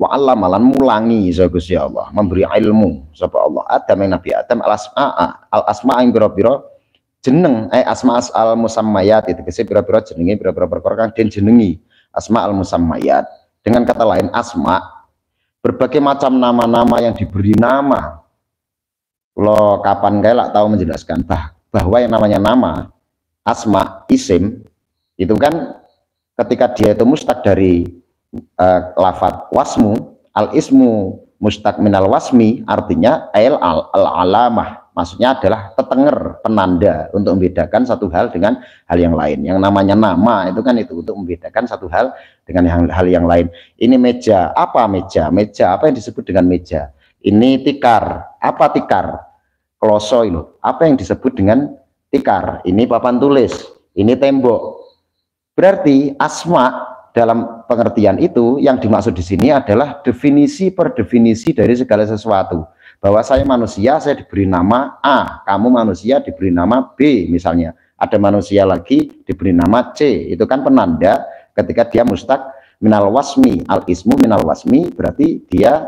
wa 'allama lan mulangi sapa Gusti Allah, memberi ilmu sapa Allah Adam yang Nabi Adam al asma ing pira-pira jeneng asma al musammayat itu kese pira-pira jenenge pira-pira perkara kang den jenengi asma al musammayat. Dengan kata lain asma berbagai macam nama-nama yang diberi nama. Lo kapan kayak lah tahu menjelaskan bahwa yang namanya nama asma isim itu kan ketika dia itu mustaq dari lafadz wasmu, al ismu mustaq minal wasmi, artinya al alamah, maksudnya adalah petenger, penanda untuk membedakan satu hal dengan hal yang lain. Yang namanya nama itu kan itu untuk membedakan satu hal dengan hal yang lain. Ini meja, apa meja? Meja apa yang disebut dengan meja? Ini tikar, apa tikar? Kloso itu, apa yang disebut dengan tikar? Ini papan tulis, ini tembok. Berarti asma dalam pengertian itu yang dimaksud di sini adalah definisi per definisi dari segala sesuatu. Bahwa saya manusia, saya diberi nama A, kamu manusia diberi nama B misalnya. Ada manusia lagi diberi nama C, itu kan penanda ketika dia mustaq minal wasmi, al ismu minal wasmi, berarti dia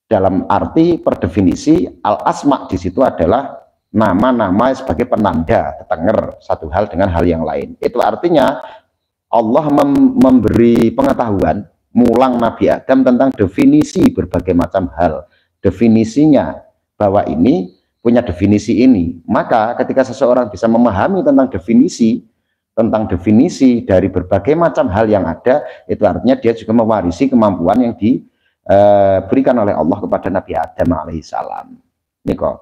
dalam arti per definisi al asma di situ adalah nama-nama sebagai penanda, tetenger satu hal dengan hal yang lain. Itu artinya Allah memberi pengetahuan mulang Nabi Adam tentang definisi berbagai macam hal. Definisinya bahwa ini punya definisi ini. Maka ketika seseorang bisa memahami tentang definisi dari berbagai macam hal yang ada, itu artinya dia juga mewarisi kemampuan yang diberikan oleh Allah kepada Nabi Adam alaihissalam. Ini kok.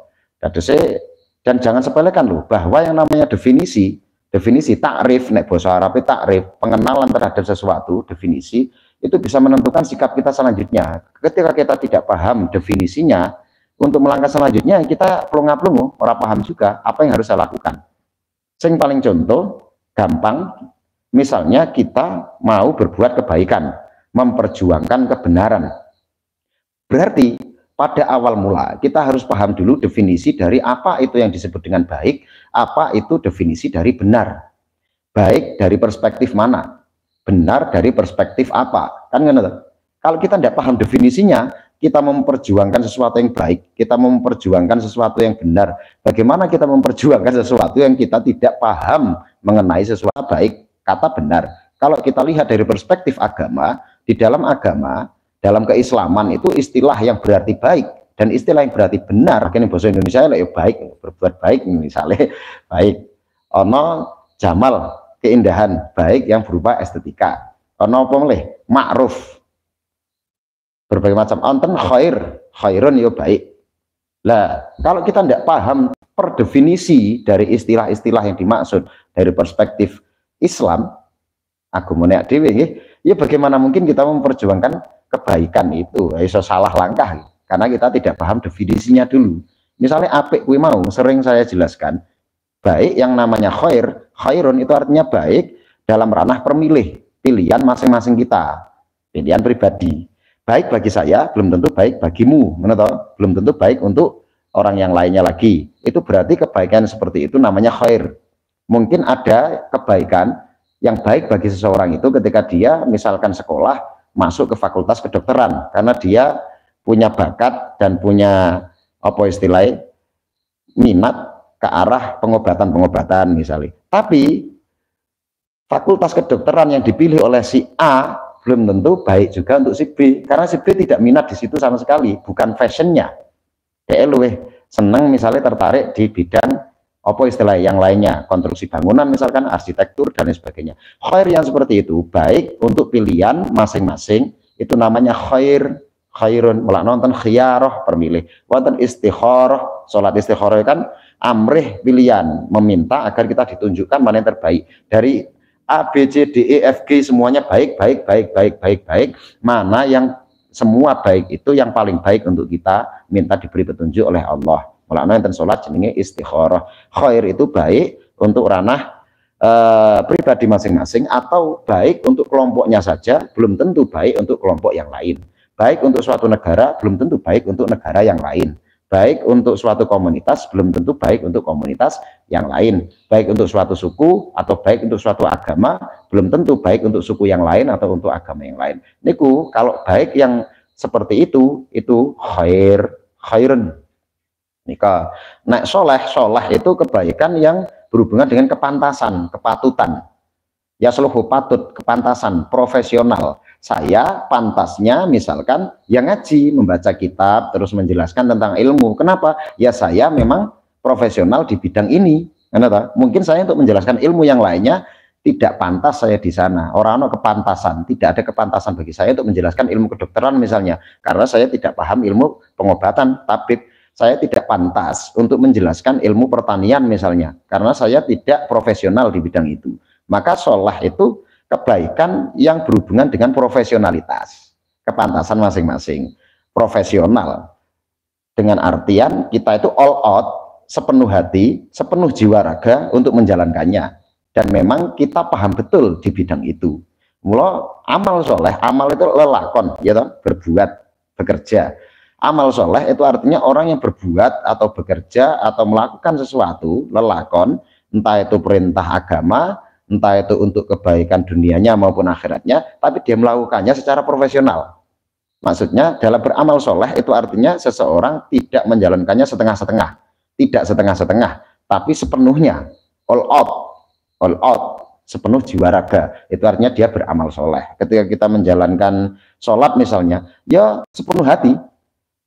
Dan jangan sepelekan loh bahwa yang namanya definisi takrif, nek bahasa Arab takrif, pengenalan terhadap sesuatu, definisi itu bisa menentukan sikap kita selanjutnya. Ketika kita tidak paham definisinya, untuk melangkah selanjutnya kita pelunga-pelungu, orang paham juga apa yang harus saya lakukan. Sing paling contoh gampang, misalnya kita mau berbuat kebaikan, memperjuangkan kebenaran. Berarti pada awal mula kita harus paham dulu definisi dari apa itu yang disebut dengan baik, apa itu definisi dari benar. Baik dari perspektif mana, benar dari perspektif apa, kan gitu. Kalau kita tidak paham definisinya, kita memperjuangkan sesuatu yang baik, kita memperjuangkan sesuatu yang benar. Bagaimana kita memperjuangkan sesuatu yang kita tidak paham mengenai sesuatu baik, kata benar. Kalau kita lihat dari perspektif agama, di dalam agama, dalam keislaman itu istilah yang berarti baik dan istilah yang berarti benar. Ini bahasa Indonesia ya baik, berbuat baik misalnya baik. Ono jamal, keindahan, baik yang berupa estetika. Ono apa melih? Ma'ruf. Berbagai macam. Onten khairun ya baik. Lah, kalau kita tidak paham per definisi dari istilah-istilah yang dimaksud dari perspektif Islam, agama dhewe nggih, ya bagaimana mungkin kita memperjuangkan kebaikan itu, iso salah langkah karena kita tidak paham definisinya dulu. Misalnya apik kuwi mau sering saya jelaskan, baik yang namanya khairun itu artinya baik dalam ranah pilihan masing-masing kita, pilihan pribadi. Baik bagi saya belum tentu baik bagimu, belum tentu baik untuk orang yang lainnya lagi. Itu berarti kebaikan seperti itu namanya khair. Mungkin ada kebaikan yang baik bagi seseorang itu ketika dia misalkan sekolah masuk ke fakultas kedokteran karena dia punya bakat dan punya apa istilahnya minat ke arah pengobatan misalnya. Tapi fakultas kedokteran yang dipilih oleh si A belum tentu baik juga untuk si B karena si B tidak minat di situ sama sekali, bukan fashionnya. Dia lebih senang misalnya tertarik di bidang apa istilah yang lainnya, konstruksi bangunan misalkan, arsitektur dan lain sebagainya. Khair yang seperti itu baik untuk pilihan masing-masing, itu namanya khairun. Mulak nonton khiyarah permilih, wonten istikharah, salat istikharah kan amrih pilihan, meminta agar kita ditunjukkan mana yang terbaik dari A B C D E F G semuanya baik, mana yang semua baik itu yang paling baik untuk kita, minta diberi petunjuk oleh Allah. Mulanya enten sholat jenenge istikharah. Khair itu baik untuk ranah pribadi masing-masing atau baik untuk kelompoknya saja, belum tentu baik untuk kelompok yang lain. Baik untuk suatu negara, belum tentu baik untuk negara yang lain. Baik untuk suatu komunitas belum tentu baik untuk komunitas yang lain. Baik untuk suatu suku atau baik untuk suatu agama belum tentu baik untuk suku yang lain atau untuk agama yang lain. Niku kalau baik yang seperti itu khairun. Nika nek soleh itu kebaikan yang berhubungan dengan kepantasan, kepatutan. Ya seluruh patut, kepantasan, profesional. Saya pantasnya misalkan yang ngaji, membaca kitab, terus menjelaskan tentang ilmu. Kenapa? Ya saya memang profesional di bidang ini. Kenapa? Mungkin saya untuk menjelaskan ilmu yang lainnya tidak pantas saya di sana. Orang kepantasan, tidak ada kepantasan bagi saya untuk menjelaskan ilmu kedokteran misalnya. Karena saya tidak paham ilmu pengobatan, tabib. Saya tidak pantas untuk menjelaskan ilmu pertanian misalnya. Karena saya tidak profesional di bidang itu. Maka sholah itu kebaikan yang berhubungan dengan profesionalitas, kepantasan masing-masing. Profesional dengan artian kita itu all out, sepenuh hati, sepenuh jiwa raga untuk menjalankannya, dan memang kita paham betul di bidang itu. Mula amal soleh, amal itu lelakon, ya toh, berbuat, bekerja. Amal soleh itu artinya orang yang berbuat atau bekerja atau melakukan sesuatu, lelakon, entah itu perintah agama, entah itu untuk kebaikan dunianya maupun akhiratnya, tapi dia melakukannya secara profesional. Maksudnya dalam beramal soleh itu artinya seseorang tidak menjalankannya setengah-setengah, tidak setengah-setengah, tapi sepenuhnya, all out, sepenuh jiwa raga. Itu artinya dia beramal soleh. Ketika kita menjalankan sholat misalnya, ya sepenuh hati,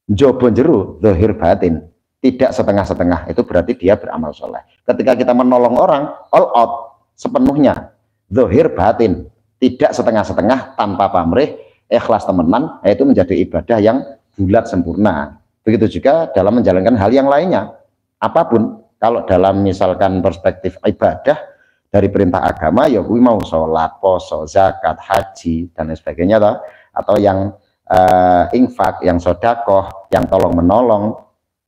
jobo jeru, zahir batin, tidak setengah-setengah, itu berarti dia beramal soleh. Ketika kita menolong orang, all out, sepenuhnya, zahir batin, tidak setengah-setengah, tanpa pamrih, ikhlas temenan, itu menjadi ibadah yang bulat sempurna. Begitu juga dalam menjalankan hal yang lainnya, apapun. Kalau dalam misalkan perspektif ibadah dari perintah agama, ya gue mau sholat, poso, zakat, haji, dan lain sebagainya, atau yang infak, yang sodakoh, yang tolong menolong,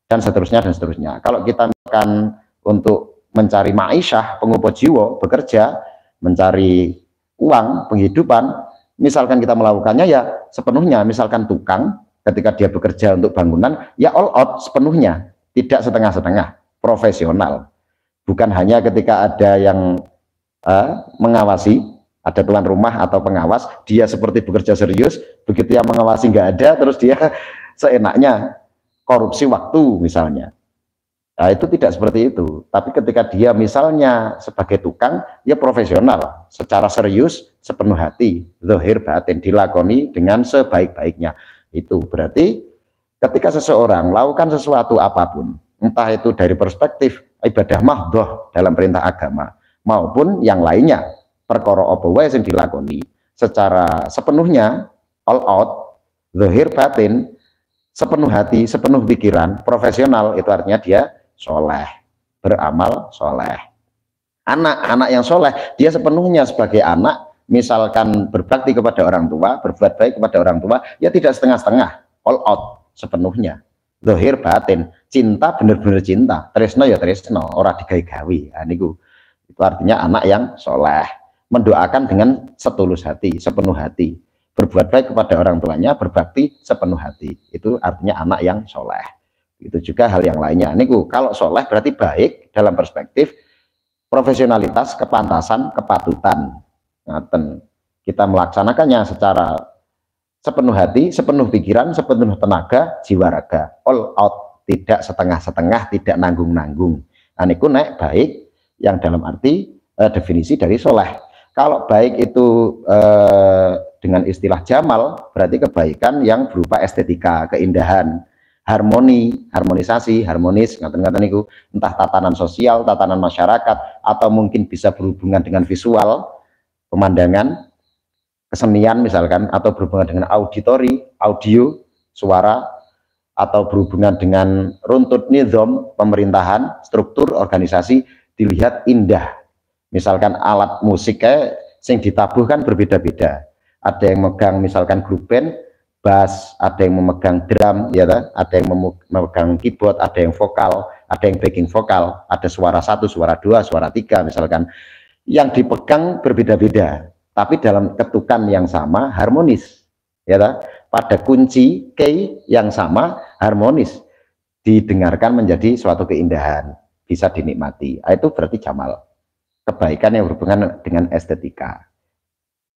dan seterusnya dan seterusnya. Kalau kita akan untuk mencari ma'isyah, penguput jiwa, bekerja, mencari uang, penghidupan, misalkan kita melakukannya ya sepenuhnya. Misalkan tukang, ketika dia bekerja untuk bangunan, ya all out sepenuhnya, tidak setengah-setengah, profesional. Bukan hanya ketika ada yang mengawasi, ada tuan rumah atau pengawas, dia seperti bekerja serius, begitu yang mengawasi nggak ada, terus dia seenaknya korupsi waktu misalnya. Nah, itu tidak seperti itu. Tapi ketika dia misalnya sebagai tukang, ya profesional, secara serius, sepenuh hati, zahir batin, dilakoni dengan sebaik-baiknya. Itu berarti ketika seseorang melakukan sesuatu apapun, entah itu dari perspektif ibadah mahdhah dalam perintah agama, maupun yang lainnya, perkara apa wae sing dilakoni secara sepenuhnya, all out, zahir batin, sepenuh hati, sepenuh pikiran, profesional, itu artinya dia soleh, beramal soleh. Anak yang soleh, dia sepenuhnya sebagai anak, misalkan berbakti kepada orang tua, berbuat baik kepada orang tua, ya tidak setengah-setengah, all out, sepenuhnya, zahir batin, cinta bener-bener cinta, tresno ya tresno, ora digawe-gawe. Nah, niku itu artinya anak yang soleh, mendoakan dengan setulus hati, sepenuh hati, berbuat baik kepada orang tuanya, berbakti sepenuh hati, itu artinya anak yang soleh. Itu juga hal yang lainnya. Niku kalau soleh berarti baik dalam perspektif profesionalitas, kepantasan, kepatutan. Ngaten. Kita melaksanakannya secara sepenuh hati, sepenuh pikiran, sepenuh tenaga, jiwa raga, all out, tidak setengah-setengah, tidak nanggung-nanggung. Nah, niku nek baik yang dalam arti definisi dari soleh. Kalau baik itu dengan istilah Jamal, berarti kebaikan yang berupa estetika, keindahan, harmoni, harmonisasi, harmonis, ngaten-ngaten itu, entah tatanan sosial, tatanan masyarakat, atau mungkin bisa berhubungan dengan visual, pemandangan, kesenian misalkan, atau berhubungan dengan auditori, audio, suara, atau berhubungan dengan runtut nizam, pemerintahan, struktur, organisasi, dilihat indah. Misalkan alat musik yang ditabuhkan berbeda-beda. Ada yang megang misalkan grup band, bass, ada yang memegang drum, ya, ada yang memegang keyboard, ada yang vokal, ada yang backing vokal, ada suara 1, suara 2, suara 3 misalkan. Yang dipegang berbeda-beda, tapi dalam ketukan yang sama harmonis, ya, pada kunci key yang sama harmonis. didengarkan menjadi suatu keindahan, bisa dinikmati. Itu berarti jamal, kebaikan yang berhubungan dengan estetika.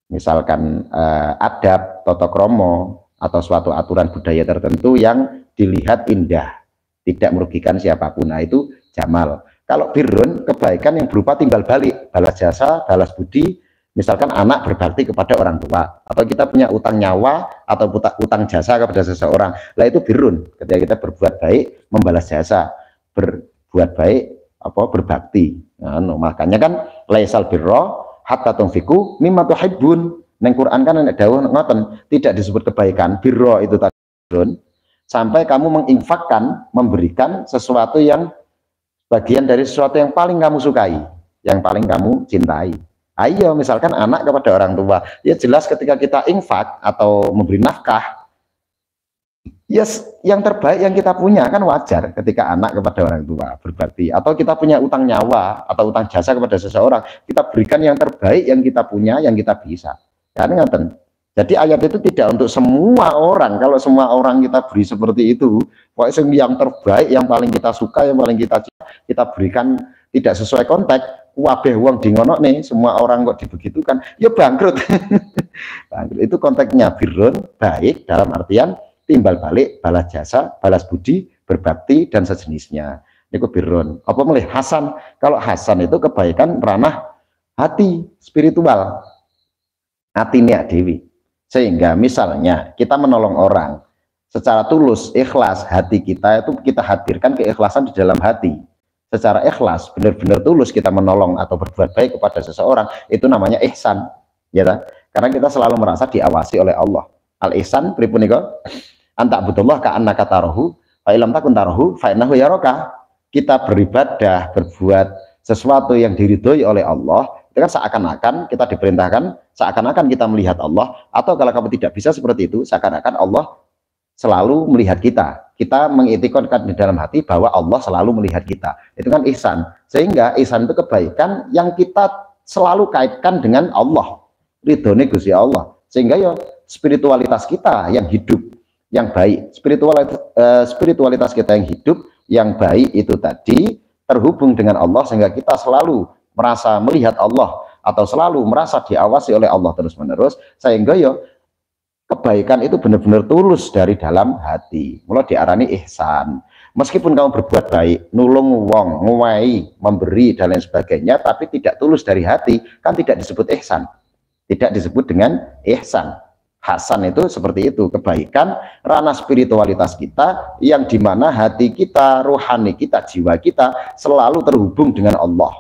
Misalkan adab, tata krama, atau suatu aturan budaya tertentu yang dilihat indah, tidak merugikan siapapun. Nah, itu jamal. Kalau birrun, kebaikan yang berupa timbal balik, balas jasa, balas budi. Misalkan anak berbakti kepada orang tua, atau kita punya utang nyawa atau utang jasa kepada seseorang, lah itu birrun. Ketika kita berbuat baik, membalas jasa, berbuat baik, berbakti. Nah, makanya kan laisal birro hatta tunfiku mimma tuhibbun. Neng Quran kan ada dawuh ngoten, tidak disebut kebaikan birro itu tadi birrun sampai kamu menginfakkan, memberikan sesuatu yang bagian dari sesuatu yang paling kamu sukai, yang paling kamu cintai. Ayo, misalkan anak kepada orang tua, ya jelas ketika kita infak atau memberi nafkah, yes, yang terbaik yang kita punya, kan wajar ketika anak kepada orang tua berbakti, atau kita punya utang nyawa atau utang jasa kepada seseorang, kita berikan yang terbaik yang kita punya, yang kita bisa. Ya, ini ngaten. Jadi ayat itu tidak untuk semua orang. Kalau semua orang kita beri seperti itu, pokoknya yang terbaik, yang paling kita suka, yang paling kita berikan tidak sesuai konteks, wabeh uang di ngono nih, semua orang kok dibegitukan, ya bangkrut. Bangkrut. Itu konteksnya birrun, baik dalam artian timbal balik, balas jasa, balas budi, berbakti dan sejenisnya. Itu birrun. Apa mulai hasan? Kalau hasan itu kebaikan ranah hati, spiritual, hatinya dewi. Sehingga misalnya kita menolong orang secara tulus, ikhlas, hati kita itu kita hadirkan keikhlasan di dalam hati. Secara ikhlas, benar-benar tulus kita menolong atau berbuat baik kepada seseorang, itu namanya ihsan, ya tak? Karena kita selalu merasa diawasi oleh Allah. Al ihsan pripun niku? Anta'budullah ka'annaka tarahu, fa illam takun tarahu fa innahu yaraka. Kita beribadah, berbuat sesuatu yang diridhoi oleh Allah, itu kan seakan-akan kita diperintahkan, seakan-akan kita melihat Allah, atau kalau kamu tidak bisa seperti itu, seakan-akan Allah selalu melihat kita. Kita mengiktikadkan di dalam hati bahwa Allah selalu melihat kita. Itu kan ihsan. Sehingga ihsan itu kebaikan yang kita selalu kaitkan dengan Allah, ridhone Gusti Allah. Sehingga ya spiritualitas kita yang hidup, yang baik, spiritualitas kita yang hidup, yang baik itu tadi terhubung dengan Allah, sehingga kita selalu merasa melihat Allah atau selalu merasa diawasi oleh Allah terus-menerus, sehingga ya kebaikan itu benar-benar tulus dari dalam hati. Mulai diarani ihsan. Meskipun kamu berbuat baik, nulung wong, nguwai, memberi dan lain sebagainya, tapi tidak tulus dari hati, kan tidak disebut ihsan. Tidak disebut dengan ihsan. Hasan itu seperti itu, kebaikan ranah spiritualitas kita yang dimana hati kita, rohani kita, jiwa kita selalu terhubung dengan Allah.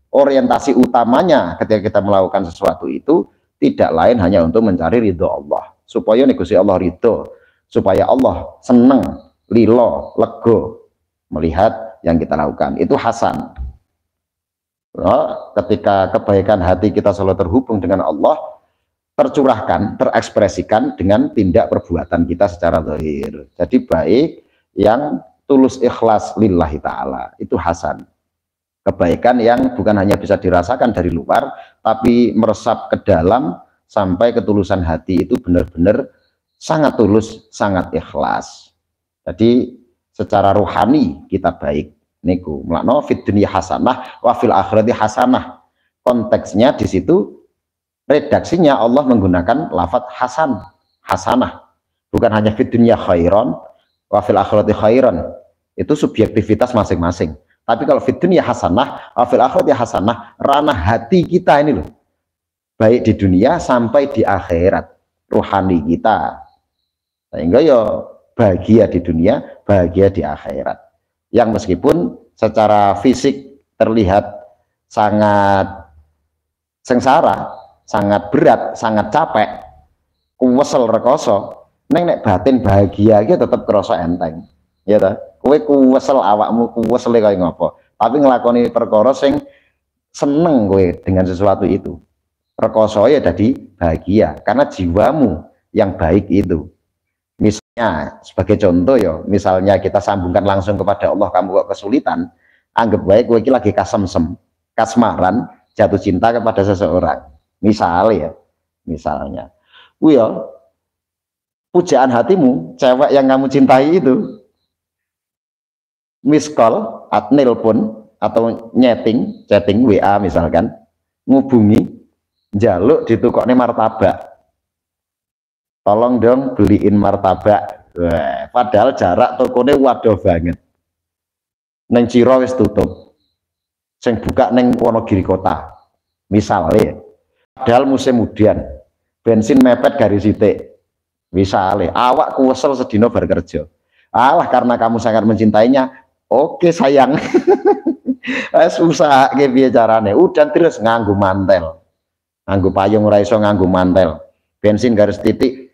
Orientasi utamanya ketika kita melakukan sesuatu itu tidak lain hanya untuk mencari ridho Allah, supaya Gusti Allah ridho, supaya Allah seneng, lilo, lego melihat yang kita lakukan. Itu hasan. Ketika kebaikan hati kita selalu terhubung dengan Allah, tercurahkan, terekspresikan dengan tindak perbuatan kita secara zahir. Jadi baik yang tulus ikhlas lillahi ta'ala, itu hasan. Kebaikan yang bukan hanya bisa dirasakan dari luar, tapi meresap ke dalam sampai ketulusan hati itu benar-benar sangat tulus, sangat ikhlas. Jadi secara rohani kita baik. Niku melakno fid dunya hasanah wa fil akhirati hasanah. Konteksnya di situ, redaksinya Allah menggunakan lafadz hasan, hasanah. Bukan hanya fid dunya khairan wa fil akhirati khairan. Itu subjektivitas masing-masing. Tapi kalau fid dunya hasanah wa fil akhirati hasanah, ranah hati kita ini loh. Baik di dunia sampai di akhirat, rohani kita. Sehingga ya bahagia di dunia, bahagia di akhirat. Yang meskipun secara fisik terlihat sangat sengsara, sangat berat, sangat capek, kuwesel rekoso, nek batin bahagia gitu tetap kerasa enteng. Ya ta? Kowe kuwesel awakmu kuwesel kaya ngopo, tapi nglakoni perkara sing seneng kowe dengan sesuatu itu. Rekoso ya jadi bahagia karena jiwamu yang baik itu. Misalnya sebagai contoh ya, misalnya kita sambungkan langsung kepada Allah, kamu kok kesulitan, anggap baik kowe iki lagi kasemsem, kasmaran, jatuh cinta kepada seseorang. Misalnya, ya pujaan hatimu, cewek yang kamu cintai itu miss call, nelpon atau chatting WA misalkan, ngubungi, njaluk ditukokne martabak. Tolong dong beliin martabak. Wah, padahal jarak tokone waduh banget. Neng Ciro wis tutup. Sing buka neng Wonogiri kota. Misalnya, padahal musim hujan, bensin mepet garis titik. Misalnya, awak kuwesel sedino bar kerja. Alah karena kamu sangat mencintainya, oke sayang. Susah ke piye carane. Udan terus nganggo mantel. Nganggo payung ora iso nganggo mantel. Bensin garis titik.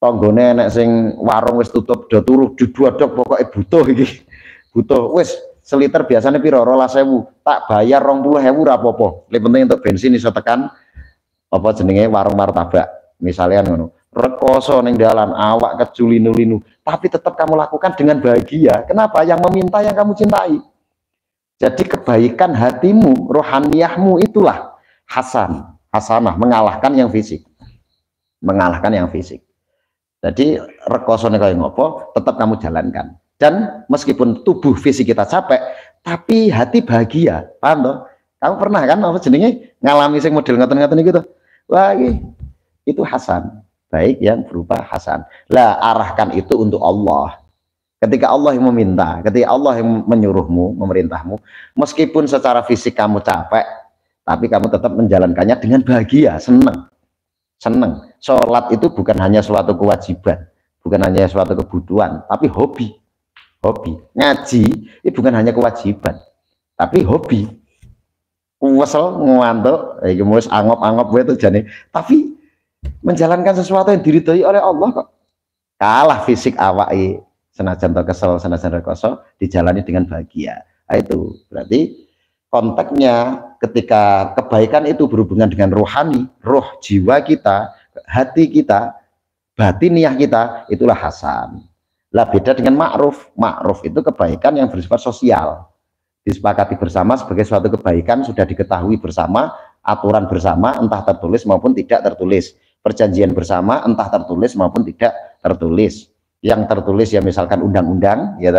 Tanggane nek sing warung wis tutup do turu didodok pokoke butuh iki. Butuh wis seliter biasanya piro 12.000, tak bayar 20.000 ora apa-apa. Lebih penting untuk bensin iso tekan apa jenenge warung martabak. Misalnya ngono. Rekoso ning dalan awak keculinu-linu, tapi tetap kamu lakukan dengan bahagia. Kenapa? Yang meminta yang kamu cintai. Jadi kebaikan hatimu, rohaniyahmu itulah hasanah mengalahkan yang fisik. Mengalahkan yang fisik. Jadi rekosone kaya ngopo tetap kamu jalankan. Dan meskipun tubuh fisik kita capek, tapi hati bahagia. Paham toh? Kamu pernah kan apa jenenge ngalami sing model ngoten-ngoten gitu. Wah, itu hasan. Baik yang berupa hasan. Lah arahkan itu untuk Allah. Ketika Allah yang meminta, ketika Allah yang menyuruhmu, memerintahmu, meskipun secara fisik kamu capek, tapi kamu tetap menjalankannya dengan bahagia, senang. Sholat itu bukan hanya suatu kewajiban, bukan hanya suatu kebutuhan, tapi hobi. Ngaji itu bukan hanya kewajiban, tapi hobi. Kuwesel ngantuk, iki wis angop-angop wae jane, tapi menjalankan sesuatu yang diridhoi oleh Allah kok. Kalah fisik awake, senajan to kesel, senajan rekoso, dijalani dengan bahagia. Nah, itu berarti konteksnya ketika kebaikan itu berhubungan dengan rohani, roh jiwa kita, hati kita, batiniah kita, itulah hasan. Lah beda dengan ma'ruf. Ma'ruf itu kebaikan yang bersifat sosial, disepakati bersama sebagai suatu kebaikan, sudah diketahui bersama, aturan bersama entah tertulis maupun tidak tertulis, perjanjian bersama entah tertulis maupun tidak tertulis. Yang tertulis ya misalkan undang-undang ya,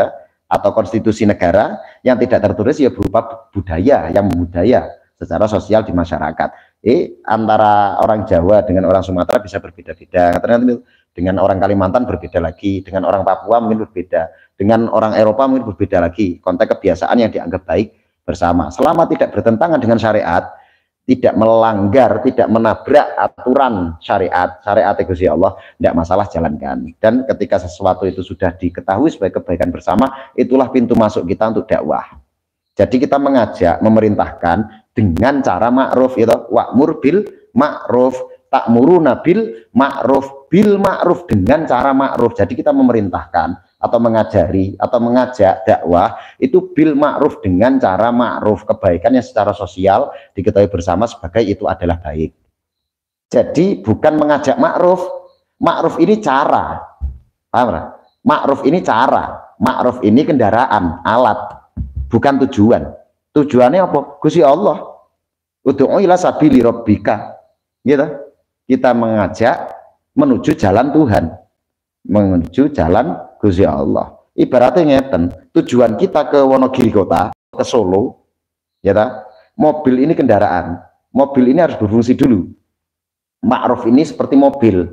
atau konstitusi negara. Yang tidak tertulis ya berupa budaya yang membudaya secara sosial di masyarakat. Antara orang Jawa dengan orang Sumatera bisa berbeda-beda, dengan orang Kalimantan berbeda lagi, dengan orang Papua mungkin berbeda, dengan orang Eropa mungkin berbeda lagi. Konteks kebiasaan yang dianggap baik bersama, selama tidak bertentangan dengan syariat, tidak melanggar, tidak menabrak aturan syariat Gusti Allah, tidak masalah, jalankan. Dan ketika sesuatu itu sudah diketahui sebagai kebaikan bersama, itulah pintu masuk kita untuk dakwah. Jadi kita mengajak, memerintahkan dengan cara ma'ruf, itu wa'mur bil ma'ruf, ta'muruna bil ma'ruf, dengan cara ma'ruf. Jadi kita memerintahkan atau mengajari atau mengajak dakwah itu bil ma'ruf, dengan cara ma'ruf, kebaikan yang secara sosial diketahui bersama sebagai itu adalah baik. Jadi bukan mengajak ma'ruf. Ma'ruf ini cara, paham? Ma'ruf ini cara, ma'ruf ini kendaraan, alat, bukan tujuan. Tujuannya apa? Gusti Allah. Ud'u ila sabili rabbika. Gitu. Kita mengajak menuju jalan Tuhan, menuju jalan Gusti Allah. Ibaratnya ngeten, tujuan kita ke Wonogiri kota, ke Solo, ya ta? Mobil ini kendaraan. Mobil ini harus berfungsi dulu. Ma'ruf ini seperti mobil.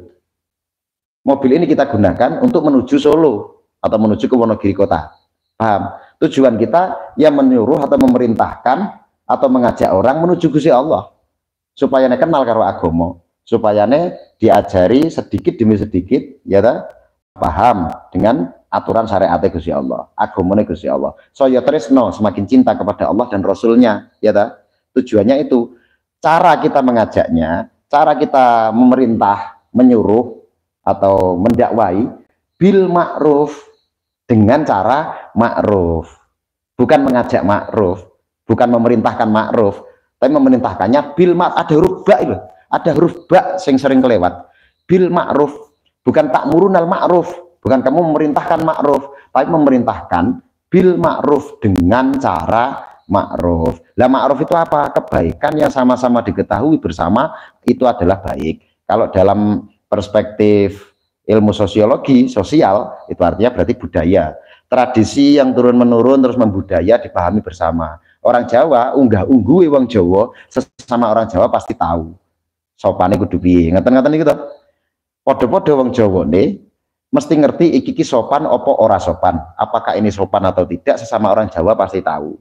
Mobil ini kita gunakan untuk menuju Solo atau menuju ke Wonogiri kota. Paham? Tujuan kita yang menyuruh atau memerintahkan atau mengajak orang menuju Gusti Allah, supaya kenal karo agama, supaya diajari sedikit demi sedikit, ya ta? Paham dengan aturan syariat Gusti Allah, agamane Gusti Allah. Saya tresno, semakin cinta kepada Allah dan Rasulnya, ya ta? Tujuannya itu. Cara kita mengajaknya, cara kita memerintah, menyuruh atau mendakwai bil ma'ruf, dengan cara ma'ruf, bukan mengajak ma'ruf, bukan memerintahkan ma'ruf, tapi memerintahkannya bil ma'ruf. Ada huruf ba itu, ada huruf ba sing sering kelewat. Bil ma'ruf, bukan ta'murunal ma'ruf, bukan kamu memerintahkan ma'ruf, tapi memerintahkan bil ma'ruf, dengan cara ma'ruf. Lah ma'ruf itu apa? Kebaikan yang sama-sama diketahui bersama itu adalah baik. Kalau dalam perspektif ilmu sosiologi, sosial, itu artinya berarti budaya. tradisi yang turun-menurun terus membudaya dipahami bersama. Orang Jawa unggah-ungguhe wong Jawa, sesama orang Jawa pasti tahu sopane kudu piye. Ngeten-ngeten iki to. Padha-padha wong Jawane mesti ngerti iki sopan apa ora sopan. Apakah ini sopan atau tidak, sesama orang Jawa pasti tahu.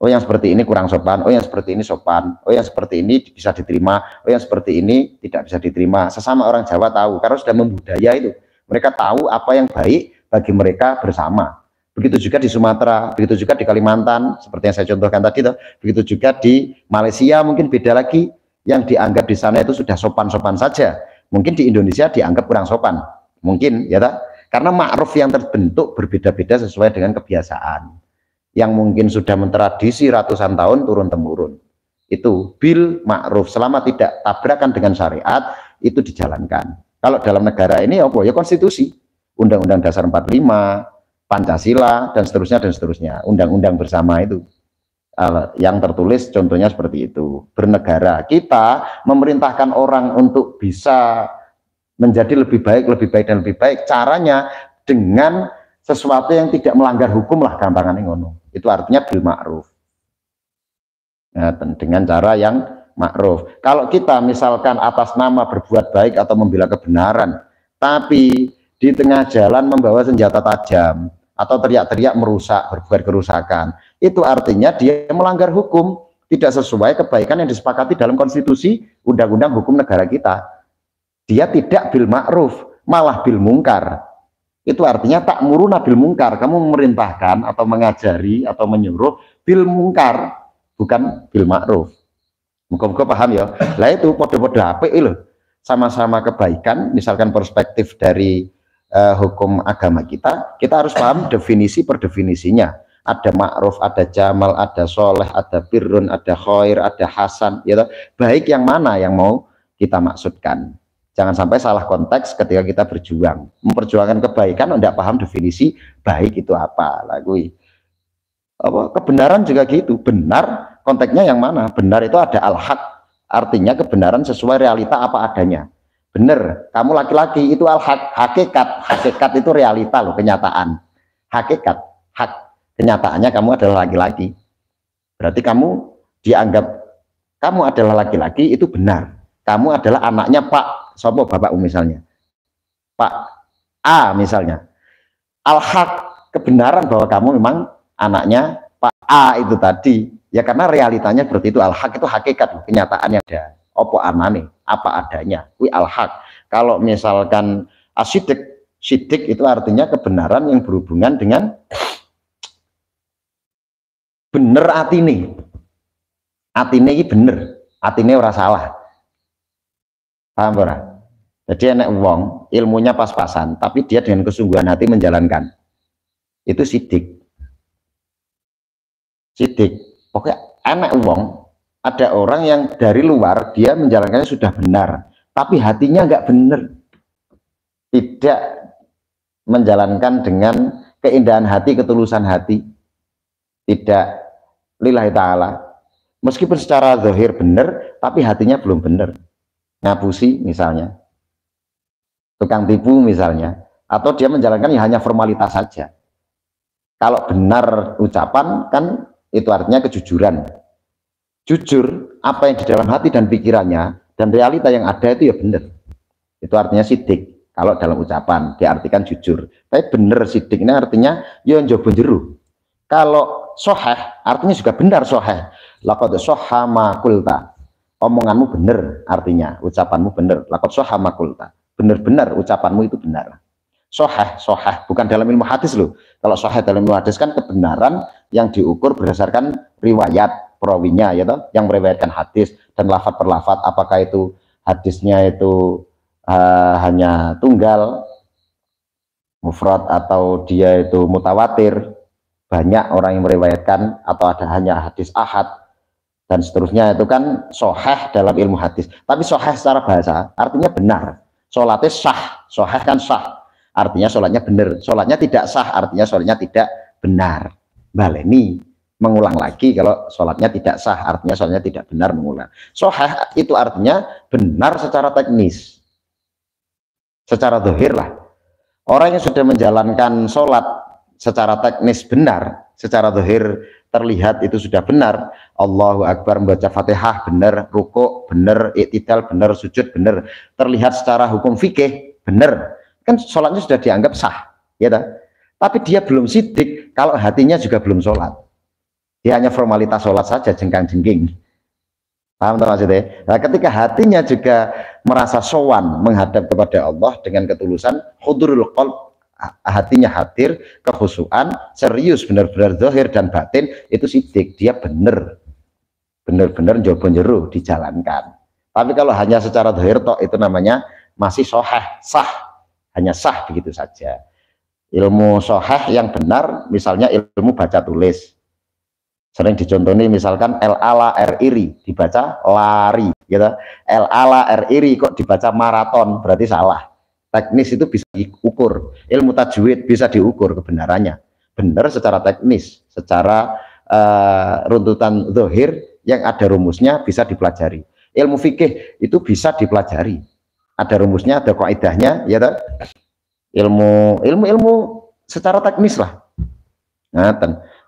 Oh yang seperti ini kurang sopan, oh yang seperti ini sopan, oh yang seperti ini bisa diterima, oh yang seperti ini tidak bisa diterima. Sesama orang Jawa tahu, karena sudah membudaya itu. Mereka tahu apa yang baik bagi mereka bersama. Begitu juga di Sumatera, begitu juga di Kalimantan, seperti yang saya contohkan tadi. Begitu juga di Malaysia, mungkin beda lagi. Yang dianggap di sana itu sudah sopan-sopan saja. Mungkin di Indonesia dianggap kurang sopan. Mungkin, ya tak? Karena ma'ruf yang terbentuk berbeda-beda sesuai dengan kebiasaan. Yang mungkin sudah mentradisi ratusan tahun turun-temurun. Itu bil ma'ruf, selama tidak tabrakan dengan syariat, itu dijalankan. Kalau dalam negara ini apa? Ya konstitusi, Undang-Undang Dasar 45, Pancasila, dan seterusnya. Undang-undang bersama itu yang tertulis contohnya seperti itu. Bernegara, kita memerintahkan orang untuk bisa menjadi lebih baik dan lebih baik. Caranya dengan sesuatu yang tidak melanggar hukum lah, gampangannya ngono. Itu artinya bil ma'ruf. Nah, dengan cara yang ma'ruf. Kalau kita misalkan atas nama berbuat baik atau membela kebenaran, tapi di tengah jalan membawa senjata tajam atau teriak-teriak merusak, berbuat kerusakan, itu artinya dia melanggar hukum, tidak sesuai kebaikan yang disepakati dalam konstitusi, undang-undang hukum negara kita. Dia tidak bil ma'ruf, malah bil mungkar. Itu artinya tak muruna bil mungkar, kamu memerintahkan atau mengajari atau menyuruh bil mungkar, bukan bil ma'ruf. Muka-muka paham ya. Lah itu podo-podo apik lho, sama-sama kebaikan. Misalkan perspektif dari hukum agama kita harus paham definisi per definisinya. Ada ma'ruf, ada jamal, ada soleh, ada birrun, ada khair, ada hasan, gitu. Baik yang mana yang mau kita maksudkan. Jangan sampai salah konteks ketika kita berjuang. Memperjuangkan kebaikan, tidak paham definisi baik itu apa. Lagi kebenaran juga gitu. Benar konteksnya yang mana? Benar itu ada al-haq, artinya kebenaran sesuai realita apa adanya. Benar, kamu laki-laki itu al-haq, hakikat itu realita loh, kenyataan. Hakikat, hak, kenyataannya kamu adalah laki-laki. Berarti kamu dianggap kamu adalah laki-laki itu benar. Kamu adalah anaknya Pak sopo bapakmu misalnya, Pak A misalnya. Al-haq, kebenaran bahwa kamu memang anaknya Pak A itu tadi. Ya karena realitanya seperti itu. Al-haq itu hakikat, kenyataannya ada. Opo anane, apa adanya. Wi al-haq. Kalau misalkan asidik, sidik itu artinya kebenaran yang berhubungan dengan bener atine. Atine ini bener, atine ora salah. Paham ora? Jadi enek wong ilmunya pas-pasan, tapi dia dengan kesungguhan hati menjalankan. Itu sidik. Sidik. Pokoknya enek wong, ada orang yang dari luar dia menjalankannya sudah benar, tapi hatinya nggak benar. Tidak menjalankan dengan keindahan hati, ketulusan hati. Tidak lillahi ta'ala. Meskipun secara zahir benar, tapi hatinya belum benar. Ngapusi misalnya, tukang tipu misalnya, atau dia menjalankan ya hanya formalitas saja. Kalau benar ucapan kan itu artinya kejujuran. Jujur apa yang di dalam hati dan pikirannya dan realita yang ada itu ya benar. Itu artinya sidik. Kalau dalam ucapan diartikan jujur. Tapi benar sidik ini artinya yo njobo jero. Kalau soheh artinya juga benar soheh. Laqad sohha ma qulta. Omonganmu benar, artinya ucapanmu benar. Laqad sohha ma qulta. Benar-benar ucapanmu itu benar. Soheh bukan dalam ilmu hadis loh. Kalau soheh dalam ilmu hadis kan kebenaran yang diukur berdasarkan riwayat perawinya, ya toh, yang meriwayatkan hadis dan lafaz per lafaz. Apakah itu hadisnya itu hanya tunggal, mufrad, atau dia itu mutawatir, banyak orang yang meriwayatkan, atau ada hanya hadis ahad dan seterusnya. Itu kan soheh dalam ilmu hadis. Tapi soheh secara bahasa artinya benar. Sholatnya sah, soheh kan sah, artinya sholatnya benar. Sholatnya tidak sah, artinya sholatnya tidak benar. Baleni mengulang lagi, kalau sholatnya tidak sah artinya sholatnya tidak benar, mengulang. Soheh itu artinya benar secara teknis, secara zahir lah. Orang yang sudah menjalankan sholat secara teknis benar, secara zahir terlihat itu sudah benar, Allahu Akbar, membaca Fatihah benar, rukuk benar, i'tidal benar, sujud benar, terlihat secara hukum fikih benar, kan sholatnya sudah dianggap sah, ya tak? Tapi dia belum sidik kalau hatinya juga belum sholat, dia hanya formalitas sholat saja, jengkang-jengking. Paham tak maksudnya? Nah, ketika hatinya juga merasa sowan menghadap kepada Allah dengan ketulusan, hudurul qalb, hatinya hadir, kekhusyuan, serius, benar-benar zahir dan batin, itu sidik, dia benar-benar njobo jero dijalankan. Tapi kalau hanya secara zahir toh, itu namanya masih sahih, sah, hanya sah begitu saja. Ilmu sahih yang benar, misalnya ilmu baca tulis, sering dicontoni misalkan L-ala R-iri dibaca lari gitu, L-ala R-iri kok dibaca maraton, berarti salah. Teknis itu bisa diukur, ilmu tajwid bisa diukur kebenarannya, benar secara teknis, secara runtutan zahir yang ada rumusnya bisa dipelajari. Ilmu fikih itu bisa dipelajari, ada rumusnya, ada kaidahnya, ya tak? Ilmu secara teknis lah. Nah,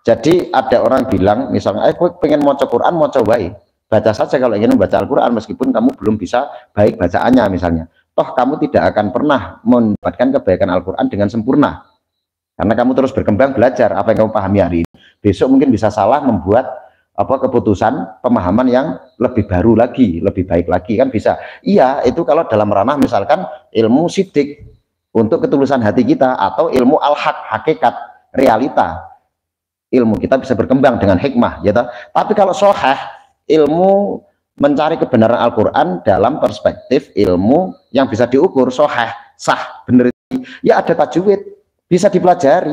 jadi ada orang bilang misalnya, aku pengen mau Quran, mau cobain, baca saja kalau ingin membaca Al-Quran meskipun kamu belum bisa baik bacaannya misalnya. Toh kamu tidak akan pernah mendapatkan kebaikan Al-Quran dengan sempurna, karena kamu terus berkembang belajar apa yang kamu pahami hari ini. Besok mungkin bisa salah, membuat keputusan pemahaman yang lebih baru lagi, lebih baik lagi, kan bisa. Iya, itu kalau dalam ranah misalkan ilmu sidik untuk ketulusan hati kita, atau ilmu al-haq, hakikat, realita. Ilmu kita bisa berkembang dengan hikmah, ya toh? Tapi kalau sahih, ilmu mencari kebenaran Al-Quran dalam perspektif ilmu yang bisa diukur, sahih, sah, benar, ya ada tajwid, bisa dipelajari.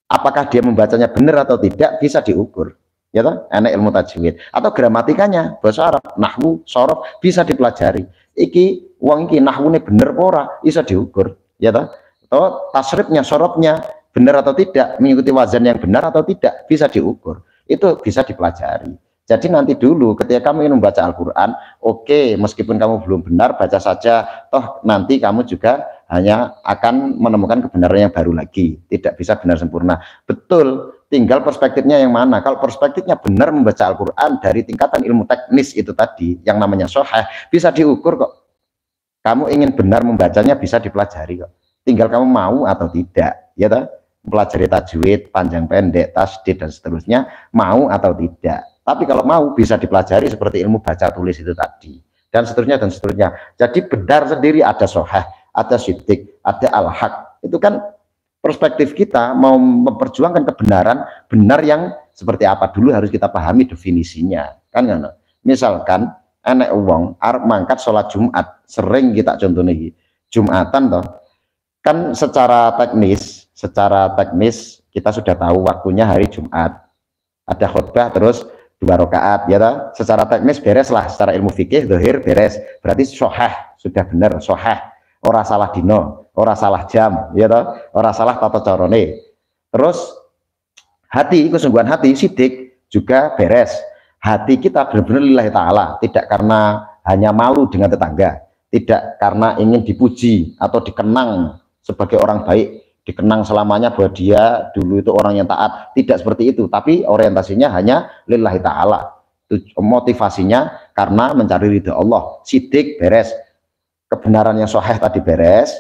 Apakah dia membacanya benar atau tidak, bisa diukur, ya toh? Enak ilmu tajwid, atau gramatikanya, bahasa Arab, nahwu, sorof, bisa dipelajari. Iki wong iki nahwune bener ora, bisa diukur, ya toh? Atau tasrifnya, sorofnya benar atau tidak, mengikuti wazan yang benar atau tidak, bisa diukur, itu bisa dipelajari. Jadi nanti dulu ketika kamu ingin membaca Al-Quran, oke, meskipun kamu belum benar, baca saja, toh nanti kamu juga hanya akan menemukan kebenaran yang baru lagi, tidak bisa benar sempurna. Betul, tinggal perspektifnya yang mana. Kalau perspektifnya benar membaca Al-Quran dari tingkatan ilmu teknis itu tadi, yang namanya sahih, bisa diukur kok. Kamu ingin benar membacanya, bisa dipelajari kok, tinggal kamu mau atau tidak, ya toh? Pelajari tajwid, panjang pendek, tasdid dan seterusnya, mau atau tidak. Tapi kalau mau, bisa dipelajari seperti ilmu baca tulis itu tadi, dan seterusnya dan seterusnya. Jadi benar sendiri ada sahih, ada sidik, ada al-haq. Itu kan perspektif kita mau memperjuangkan kebenaran, benar yang seperti apa dulu harus kita pahami definisinya, kan? Misalkan anak uang arep mangkat sholat Jumat, sering kita contohnya Jumatan toh, kan secara teknis kita sudah tahu waktunya hari Jumat, ada khutbah terus 2 rakaat, ya toh? Secara teknis beres lah, secara ilmu fikih zahir beres, berarti sahih, sudah benar, sahih, ora salah dino, ora salah jam, ya toh? Ora salah tata carane. Terus hati, kesungguhan hati, sidik juga beres, hati kita benar-benar lillahi ta'ala, tidak karena hanya malu dengan tetangga, tidak karena ingin dipuji atau dikenang sebagai orang baik, dikenang selamanya bahwa dia dulu itu orang yang taat, tidak seperti itu, tapi orientasinya hanya lillahi ta'ala, motivasinya karena mencari ridha Allah. Sidik beres, kebenaran yang sahih tadi beres,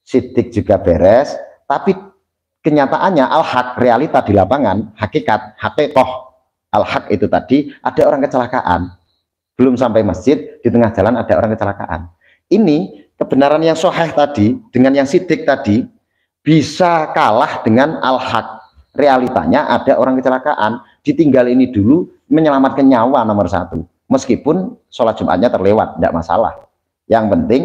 sidik juga beres, tapi kenyataannya al-haq, realita di lapangan, hakikat, hakikoh al-haq itu tadi, ada orang kecelakaan, belum sampai masjid, di tengah jalan ada orang kecelakaan. Ini kebenaran yang sahih tadi dengan yang sidik tadi bisa kalah dengan al-haq, realitanya ada orang kecelakaan, ditinggal ini dulu, menyelamatkan nyawa nomor 1, meskipun sholat Jumatnya terlewat, tidak masalah. Yang penting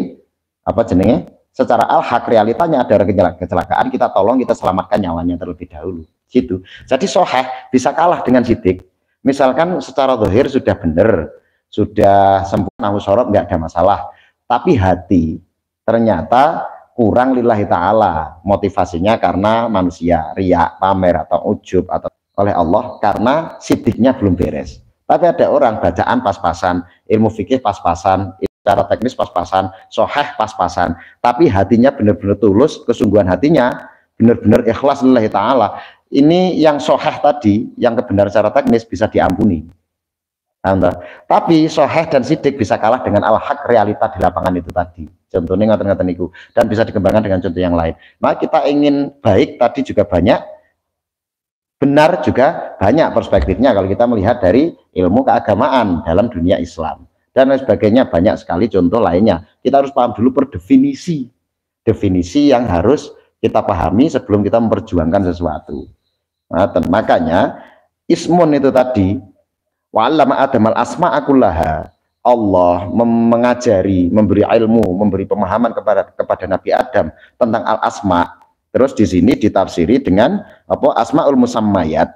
apa jenenge, secara al-haq, realitanya ada orang kecelakaan, kita tolong, kita selamatkan nyawanya terlebih dahulu, gitu. Jadi sahih bisa kalah dengan sidik. Misalkan secara zahir sudah benar, sudah sempurna, musyarab, nggak ada masalah, tapi hati ternyata kurang lillahi ta'ala, motivasinya karena manusia, riya, pamer atau ujub atau oleh Allah, karena sidiknya belum beres. Tapi ada orang bacaan pas-pasan, ilmu fikih pas-pasan, secara teknis pas-pasan, sahih pas-pasan, tapi hatinya benar-benar tulus, kesungguhan hatinya benar-benar ikhlas lillahi ta'ala, ini yang soheh tadi, yang kebenaran secara teknis bisa diampuni. Anda. Tapi soheh dan sidik bisa kalah dengan al-haq, realita di lapangan itu tadi. Contohnya ngaten-ngaten itu, dan bisa dikembangkan dengan contoh yang lain. Maka kita ingin baik tadi juga banyak, benar juga banyak perspektifnya kalau kita melihat dari ilmu keagamaan dalam dunia Islam dan lain sebagainya, banyak sekali contoh lainnya. Kita harus paham dulu per definisi yang harus kita pahami sebelum kita memperjuangkan sesuatu. Nah, makanya ismun itu tadi, wa'allama adamal asma'a kullaha, Allah mengajari, memberi ilmu, memberi pemahaman kepada Nabi Adam tentang al-asma. Terus di sini ditafsiri dengan apa? Asmaul musammayat,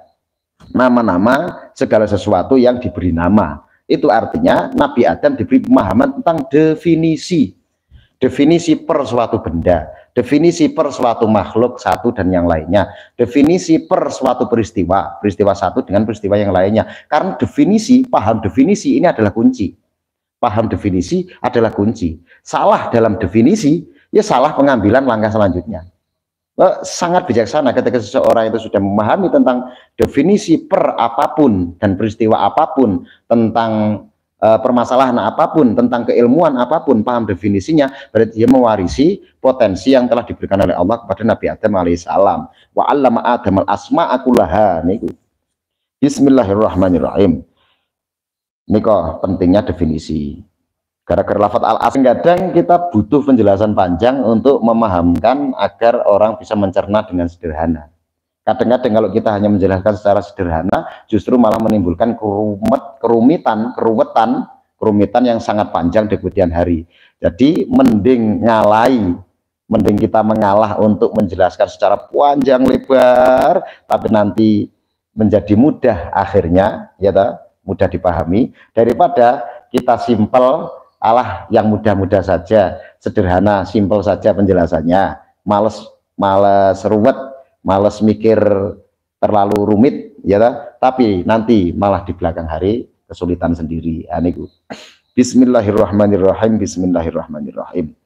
nama-nama segala sesuatu yang diberi nama. Itu artinya Nabi Adam diberi pemahaman tentang definisi per suatu benda, definisi per suatu makhluk satu dan yang lainnya, definisi per suatu peristiwa satu dengan peristiwa yang lainnya. Karena definisi, paham definisi ini adalah kunci. Paham definisi adalah kunci. Salah dalam definisi, ya salah pengambilan langkah selanjutnya. Sangat bijaksana ketika seseorang itu sudah memahami tentang definisi per apapun dan peristiwa apapun, tentang permasalahan apapun, tentang keilmuan apapun, paham definisinya, berarti dia mewarisi potensi yang telah diberikan oleh Allah kepada Nabi Adam alaihissalam. Wa 'allama Adamal asma'a kullaha. Bismillahirrahmanirrahim. Niko pentingnya definisi. Gara-gara lafadz al-asm, kadang kita butuh penjelasan panjang untuk memahamkan agar orang bisa mencerna dengan sederhana. Kadang-kadang kalau kita hanya menjelaskan secara sederhana, justru malah menimbulkan kerumitan yang sangat panjang di kemudian hari. Jadi mending kita mengalah untuk menjelaskan secara panjang lebar, tapi nanti menjadi mudah akhirnya, ya mudah dipahami, daripada kita simpel yang mudah-mudah saja, sederhana, simpel saja penjelasannya, males ruwet, males mikir terlalu rumit, ya tapi nanti malah di belakang hari kesulitan sendiri. Bismillahirrahmanirrahim. Bismillahirrahmanirrahim.